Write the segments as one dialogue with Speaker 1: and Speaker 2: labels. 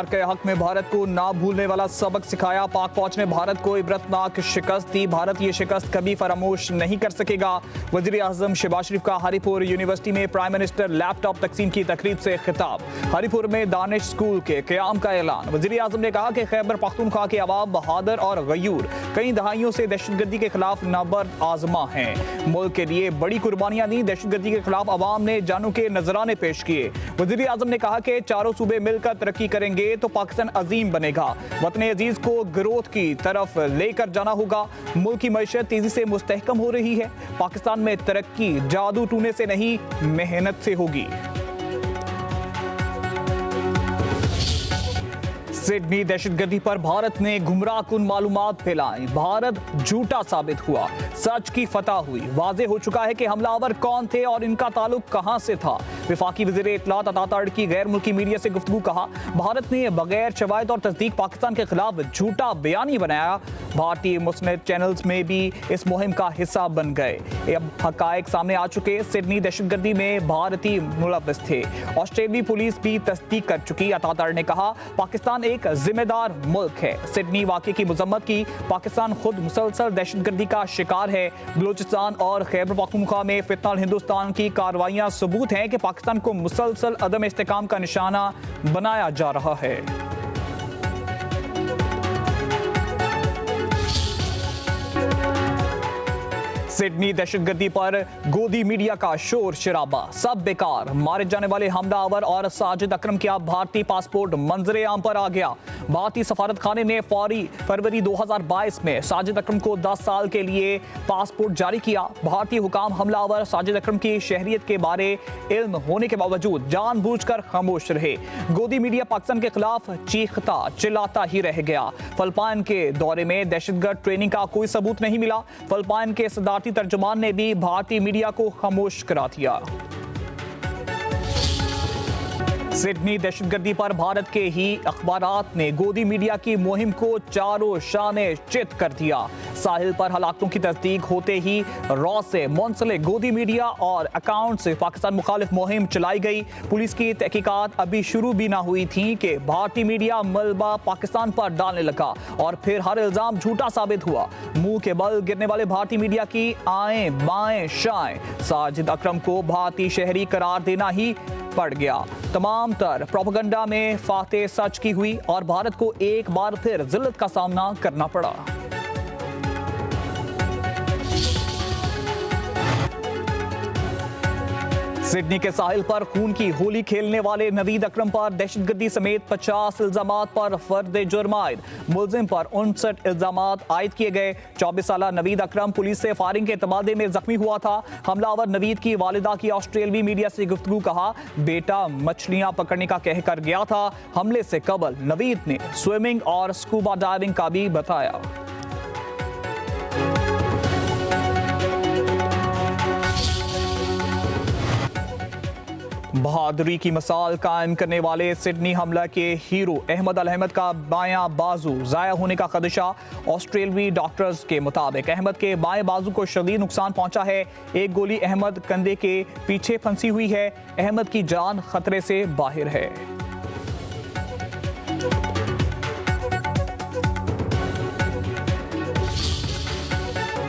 Speaker 1: Myanmar के हक में भारत को ना भूलने वाला सबक सिखाया। पाक फौज ने भारत को इबरतनाक शिकस्त दी। भारत ये शिकस्त कभी फरामोश नहीं कर सकेगा। वजीर आजम शहबाज शरीफ का हरिपुर यूनिवर्सिटी में प्राइम मिनिस्टर लैपटॉप तकसीम की तकरीब से खिताब। हरिपुर में दानिश स्कूल के क़याम का ऐलान। वजीर आजम ने कहा कि खैबर पख्तूनख्वा के अवाम बहादुर और गयूर कई दहाइयों से दहशतगर्दी के खिलाफ नाबर्द आजमा हैं। मुल्क के लिए बड़ी कुर्बानियां दी। दहशतगर्दी के खिलाफ अवाम ने जानों के नजराने पेश किए। वजीर आजम ने कहा कि चारों सूबे मिलकर तरक्की करेंगे तो पाकिस्तान अजीम बनेगा। वतन अजीज को ग्रोथ की तरफ लेकर जाना होगा। मुल्क की मईशत तेजी से मुस्तहकम हो रही है। पाकिस्तान में तरक्की जादू टूने से नहीं, मेहनत से होगी। सिडनी दहशतगर्दी पर भारत ने गुमराहकुन मालूमात फैलाई। भारत झूठा साबित हुआ, सच की फतह हुई। वाज़ेह हो चुका है कि हमलावर कौन थे और इनका ताल्लुक कहां से था। वफाकी वज़ीर इत्तलात अता तारिकी की गैर मुल्की मीडिया से गुफ्तगू। कहा, भारत ने बगैर शवाहिद और तस्दीक पाकिस्तान के खिलाफ झूठा बयानी बनाया। भारतीय मुस्लिम चैनल्स में भी इस मुहिम का हिस्सा बन गए। अब हकायक सामने आ चुके। सिडनी दहशतगर्दी में भारतीय मुलव्वस थे। ऑस्ट्रेलियाई पुलिस भी तस्दीक कर चुकी। अता तारिकी ने कहा, पाकिस्तान एक जिम्मेदार मुल्क है। सिडनी वाक़े की मजम्मत की। पाकिस्तान खुद मुसलसल दहशतगर्दी का शिकार है। बलूचिस्तान और खैबर पख्तूनख्वा में फितनल हिंदुस्तान की कार्रवाइयां सबूत हैं कि पाकिस्तान को मुसलसल अदम इस्तेकाम का निशाना बनाया जा रहा है। सिडनी दहशतगर्दी पर गोदी मीडिया का शोर शराबा। सब बेकार। मारे जाने वाले हमलावर और साजिद अकरम का भारतीय पासपोर्ट मंजरे आम पर आ गया। भारतीय सफारत खाने ने फरवरी 2022 में साजिद अकरम को 10 साल के लिए पासपोर्ट जारी किया। भारतीय हुकाम हमलावर साजिद अकरम की शहरियत के बारे इल्म होने के बावजूद जानबूझकर खामोश रहे। गोदी मीडिया पाकिस्तान के खिलाफ चीखता चिल्लाता ही रह गया। फिलिपाइन के दौरे में दहशतगर्द ट्रेनिंग का कोई सबूत नहीं मिला। फिलिपाइन के सदारती तर्जुमान ने भी भारतीय मीडिया को खामोश करा दिया। सिडनी दहशतगर्दी पर भारत के ही अखबारात ने गोदी मीडिया की मुहिम को चारों शाने चित कर दिया। साहिल पर हलाकतों की तस्दीक होते ही रॉ से मुंसलिक गोदी मीडिया और अकाउंट से पाकिस्तान मुखालिफ मुहिम चलाई गई। पुलिस की तहकीकात अभी शुरू भी ना हुई थी कि भारतीय मीडिया मलबा पाकिस्तान पर डालने लगा और फिर हर इल्जाम झूठा साबित हुआ। मुंह के बल गिरने वाले भारतीय मीडिया की आएं बाएं शाएं। साजिद अकरम को भारतीय शहरी करार देना ही पड़ गया। तमाम तर प्रोपेगेंडा में फातेह सच की हुई और भारत को एक बार फिर जिल्लत का सामना करना पड़ा। सिडनी के साहिल पर खून की होली खेलने वाले नवीद अकरम पर दहशतगर्दी समेत 50 इल्जामात पर फर्द जुर्म आयद। मुलजिम पर 59 इल्जामात आयद किए गए। 24 साल नवीद अकरम पुलिस से फायरिंग के तबादले में जख्मी हुआ था। हमलावर नवीद की वालिदा की ऑस्ट्रेलियाई मीडिया से गुफ्तगू। कहा, बेटा मछलियां पकड़ने का कहकर गया था। हमले से कबल नवीद ने स्विमिंग और स्कूबा डाइविंग का भी बताया। बहादुरी की मिसाल कायम करने वाले सिडनी हमला के हीरो अहमद अल अहमद का बायां बाजू जाया होने का खदशा। ऑस्ट्रेलियाई डॉक्टर्स के मुताबिक अहमद के बाएं बाजू को शदीद नुकसान पहुंचा है। एक गोली अहमद कंधे के पीछे फंसी हुई है। अहमद की जान खतरे से बाहर है।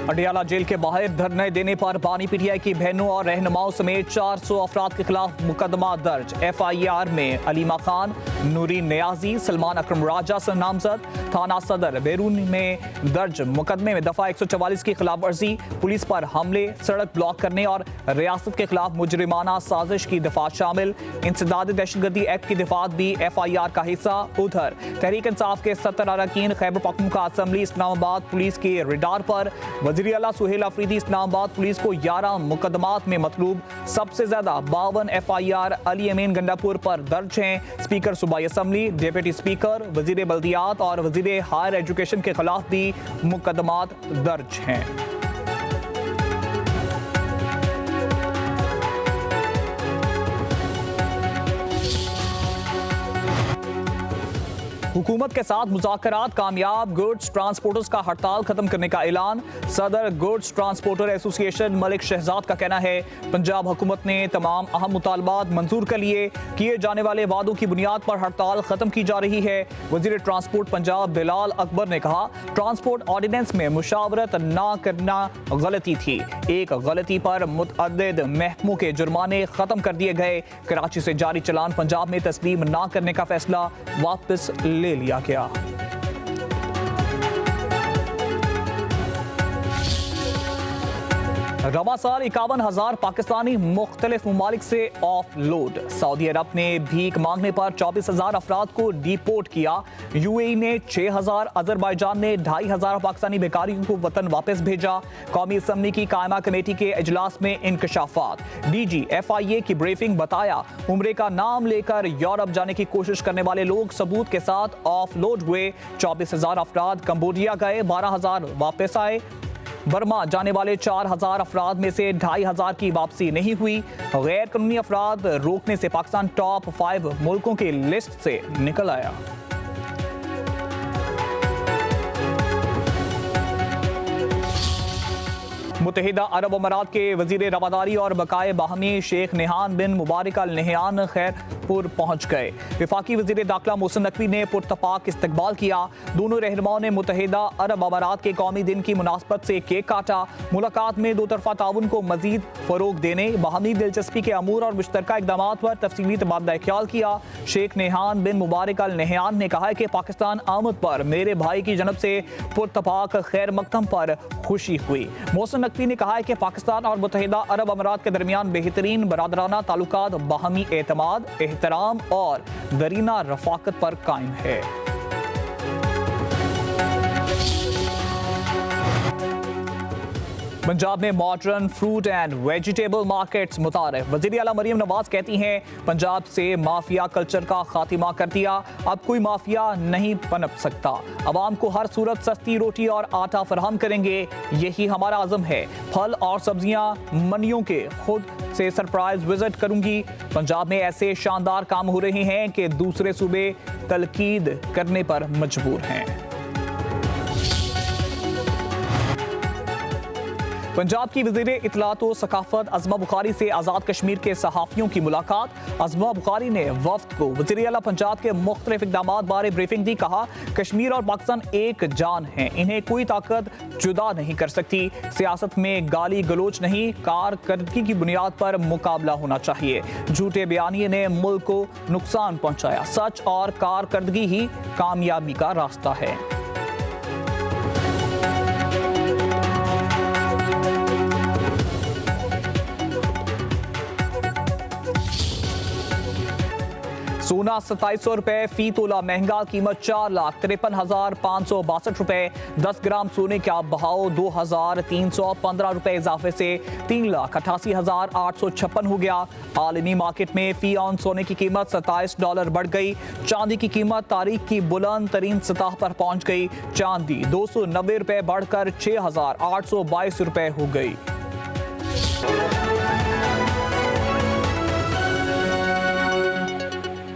Speaker 1: अडियाला जेल के बाहर धरने देने पर बानी पीटीआई की बहनों और रहनुमाओं समेत 400 अफराद के खिलाफ मुकदमा दर्ज। FIR में अलीमा खान, नूरीन नियाजी, सलमान अकरम राजा से नामजद। थाना सदर बैरून में दर्ज मुकदमे में दफा 144 की खिलाफ वर्जी, पुलिस पर हमले, सड़क ब्लॉक करने और रियासत के खिलाफ मुजरिमाना साजिश की दफात शामिल। इंसदाद दहशतगर्दी एक्ट की दफात भी FIR का हिस्सा। उधर तहरीक इंसाफ के 70 अरकान खैबर पख्तूनख्वा असेंबली इस्लामाबाद पुलिस के रिडार पर। वज़ीर आला सुहेल अफरीदी इस्लामाबाद पुलिस को 11 मुकदमात में मतलूब। सबसे ज्यादा 52 FIR अली अमीन गंडापुर पर दर्ज हैं। स्पीकर सूबाई असेंबली, डिप्टी स्पीकर, वजीर बल्दियात और वजीर हायर एजुकेशन के खिलाफ भी मुकदमात दर्ज हैं। हुकूमत के साथ मुज़ाकरात कामयाब, गुड्स ट्रांसपोर्टर्स का हड़ताल खत्म करने का ऐलान। सदर goods transporter association Malik Shahzad का कहना है पंजाब हुकूमत ने तमाम अहम मुतालबात मंजूर कर लिए, किए जाने वाले वादों की बुनियाद पर हड़ताल खत्म की जा रही है। वजीर ट्रांसपोर्ट पंजाब बिलाल अकबर ने कहा ट्रांसपोर्ट ऑर्डिनेंस में मुशावरत ना करना गलती थी, एक गलती पर मुतअद्दिद महकमों के जुर्माने खत्म कर दिए गए। कराची से जारी चलान पंजाब में तस्लीम ना करने का फैसला वापस ले लिया गया। रवा साल 51,000 पाकिस्तानी मुख्तलिफ ममालिक से ऑफ लोड। सऊदी अरब ने भीख मांगने पर 24,000 अफराद को डिपोर्ट किया। यूएई ने 6,000, अजरबैजान ने 2,500 पाकिस्तानी बेकारियों को वतन वापस भेजा। कौमी असम्बली की कायमा कमेटी के इजलास में इंकशाफात। डीजी FIA की ब्रीफिंग, बताया उम्रे का नाम लेकर यूरोप जाने की कोशिश करने वाले लोग सबूत के साथ ऑफ लोड हुए। 24,000 अफराद कंबोडिया गए, 12,000 वापस आए। बर्मा जाने वाले 4,000 अफराद में से 2,500 की वापसी नहीं हुई। गैर कानूनी अफराद रोकने से पाकिस्तान टॉप 5 मुल्कों की लिस्ट से निकल आया। मुत्तहिदा अरब अमारात के वजीर रवादारी और बकाए बाहमी शेख नेहान बिन मुबारक अल नहयान खैरपुर पहुंच गए। वफाकी वजीर दाखिला मोहसिन नकवी ने पुरतपाक इस्तकबाल किया। दोनों रहनुमाओं ने मुत्तहिदा अरब अमारात के कौमी दिन की मुनासबत से केक काटा। मुलाकात में दो तरफा ताउन को मजीद फरोग देने, बाहमी दिलचस्पी के अमूर और मुश्तरका इकदाम पर तफसीली तबादला ख्याल किया। शेख नेहान बिन मुबारक अल नहयान ने कहा कि पाकिस्तान आमद पर मेरे भाई की जनब से पुरतपाक खैर मकदम पर खुशी हुई। मोहसिन नकवी ने कहा है कि पाकिस्तान और मुत्तहिदा अरब अमारात के दरमियान बेहतरीन बरादराना ताल्लुकात बाहमी एतमाद, एहतराम और दरीना रफाकत पर कायम है। पंजाब में modern fruit and vegetable markets मुतारिफ। वज़ीर आला मरीम नवाज कहती हैं पंजाब से माफिया कल्चर का खात्मा कर दिया, अब कोई माफिया नहीं पनप सकता। अवाम को हर सूरत सस्ती रोटी और आटा फराहम करेंगे, यही हमारा अज़म है। फल और सब्जियां मंडियों के खुद से सरप्राइज विजिट करूंगी। पंजाब में ऐसे शानदार काम हो रहे हैं कि दूसरे सूबे तलकीद करने पर मजबूर हैं। पंजाब की वज़ीर इत्तलात व सकाफत अज़मा बुखारी से आज़ाद कश्मीर के सहाफ़ियों की मुलाकात। अज़मा बुखारी ने वफ़द को वज़ीर आला पंजाब के मुख्तलिफ इक़दामात बारे ब्रीफिंग दी। कहा कश्मीर और पाकिस्तान एक जान हैं, इन्हें कोई ताकत जुदा नहीं कर सकती। सियासत में गाली गलोच नहीं, कारकर्दगी की बुनियाद पर मुकाबला होना चाहिए। झूठे बयानिए ने मुल्क को नुकसान पहुँचाया, सच और कारकर्दगी ही कामयाबी का रास्ता है। सोना 2700 रुपए फी तोला महंगा, कीमत 4,53,562 रुपए। 10 ग्राम सोने का भाव 2,315 रुपए इजाफे से 3,88,856 हो गया। आलमी मार्केट में फी ऑन सोने की कीमत $27 बढ़ गई। चांदी की कीमत तारीख की बुलंद तरीन सतह पर पहुंच गई। चांदी 290 रुपए बढ़कर 6,822 रुपए हो गई।